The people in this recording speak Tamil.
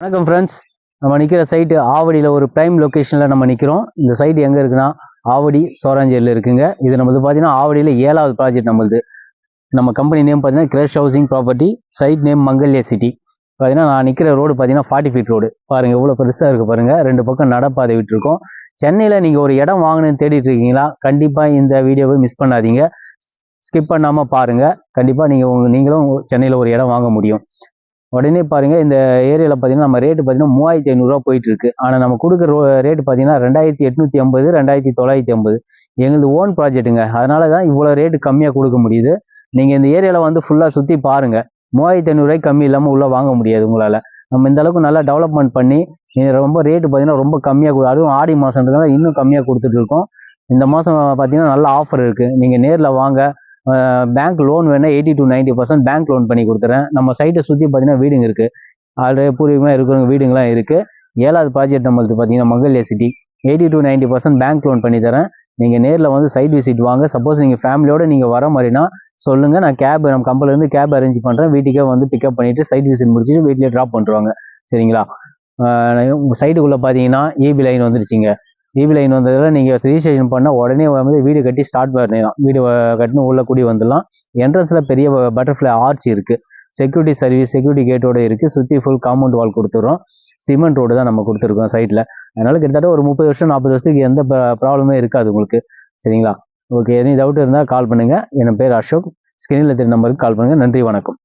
வணக்கம் ஃப்ரெண்ட்ஸ், நம்ம நிற்கிற சைட்டு ஆவடியில் ஒரு ப்ரைம் லொக்கேஷனில் நம்ம நிற்கிறோம். இந்த சைட்டு எங்கே இருக்குன்னா ஆவடி சோராஞ்சேரியில் இருக்குங்க. இது நம்மளது பார்த்தீங்கன்னா ஆவடியில் 7வது ப்ராஜெக்ட் நம்மளுது. நம்ம கம்பெனி நேம் பார்த்தீங்கன்னா Crush housing property, site name Mangalya city. பார்த்தீங்கன்னா நான் நிற்கிற ரோடு பார்த்தீங்கன்னா 40 ஃபீட் ரோடு பாருங்கள், எவ்வளோ பெருசாக இருக்குது பாருங்கள். 2 பக்கம் நடப்பாதை விட்டுருக்கோம். சென்னையில் நீங்கள் ஒரு இடம் வாங்கணும்னு தேடிட்டு இருக்கீங்களா? கண்டிப்பாக இந்த வீடியோவை மிஸ் பண்ணாதீங்க, ஸ்கிப் பண்ணாமல் பாருங்கள். கண்டிப்பாக நீங்களும் சென்னையில் ஒரு இடம் வாங்க முடியும். உடனே பாருங்க, இந்த ஏரியாவில் பார்த்தீங்கன்னா நம்ம ரேட்டு பார்த்தீங்கன்னா 3500 ரூபா போயிட்டு இருக்கு. ஆனால் நம்ம கொடுக்குற ரேட்டு பார்த்தீங்கன்னா 2850, 2950. எங்களது ஓன் ப்ராஜெக்ட்டுங்க, அதனால தான் இவ்வளோ ரேட்டு கம்மியாக கொடுக்க முடியுது. நீங்கள் இந்த ஏரியாவில் வந்து ஃபுல்லாக சுற்றி பாருங்க, 3500 ரூபாய்க்கு கம்மி இல்லாமல் உள்ளே வாங்க முடியாது உங்களால். நம்ம இந்த அளவுக்கு நல்லா டெவலப்மெண்ட் பண்ணி ரொம்ப ரேட்டு பார்த்தீங்கன்னா ரொம்ப கம்மியாக, அதுவும் ஆடி மாதம்ன்றதுனால இன்னும் கம்மியாக கொடுத்துட்டு இருக்கோம். இந்த மாதம் பார்த்தீங்கன்னா நல்ல ஆஃபர் இருக்குது. நீங்கள் நேரில் வாங்க. பேங்க் லோன் வேணால் 80 to 90% பேங்க் லோன் பண்ணி கொடுத்துறேன். நம்ம சைட்டை சுற்றி பார்த்தீங்கன்னா வீடுங்க இருக்குது, ஆல்ரெடி பூர்வீகமாக இருக்கிறவங்க வீடுங்களாம் இருக்குது. 7வது ப்ராஜெக்ட் நம்மளுக்கு பார்த்தீங்கன்னா Mangalya city. 80 to 90% bank loan பண்ணி தரேன். நீங்கள் நேரில் வந்து சைட் விசிட் வாங்க. சப்போஸ் நீங்கள் ஃபேமிலியோடு நீங்கள் வர மாதிரினா சொல்லுங்கள், நான் நம்ம கம்பெனிலேருந்து கேப் அரேஞ்ச் பண்ணுறேன். வீட்டுக்கே வந்து பிக்கப் பண்ணிவிட்டு சைட் விசிட் முடிச்சுட்டு வீட்டிலே ட்ராப் பண்ணுவாங்க. சரிங்களா? உங்கள் சைட்டுக்குள்ளே பார்த்தீங்கன்னா EB லைன் வந்துருச்சுங்க. EB லைன் வந்ததில் நீங்கள் ரிஜிஸ்ட்ரேஷன் பண்ணால் உடனே வந்து வீடு கட்டி ஸ்டார்ட் பண்ணிடலாம். வீடு கட்டினு உள்ளே கூடி வந்துடலாம். என்ட்ரன்ஸில் பெரிய பட்டர்ஃப்ளை ஆர்ச் இருக்குது. செக்யூரிட்டி சர்வீஸ், செக்யூரிட்டி கேட்டோடு இருக்குது. சுற்றி ஃபுல் காம்பவுண்ட் வால் கொடுத்துட்றோம். சிமெண்ட் ரோடு தான் நம்ம கொடுத்துருக்கோம் சைட்டில். அதனால் கிட்டத்தட்ட ஒரு 30 வருஷம் 40 வருஷத்துக்கு எந்த ப்ராப்ளமே இருக்காது உங்களுக்கு. சரிங்களா? ஓகே, எதுவும் டவுட் இருந்தால் கால் பண்ணுங்கள். என் பேர் அசோக். ஸ்க்ரீனில் தெரிய நம்பருக்கு கால் பண்ணுங்கள். நன்றி, வணக்கம்.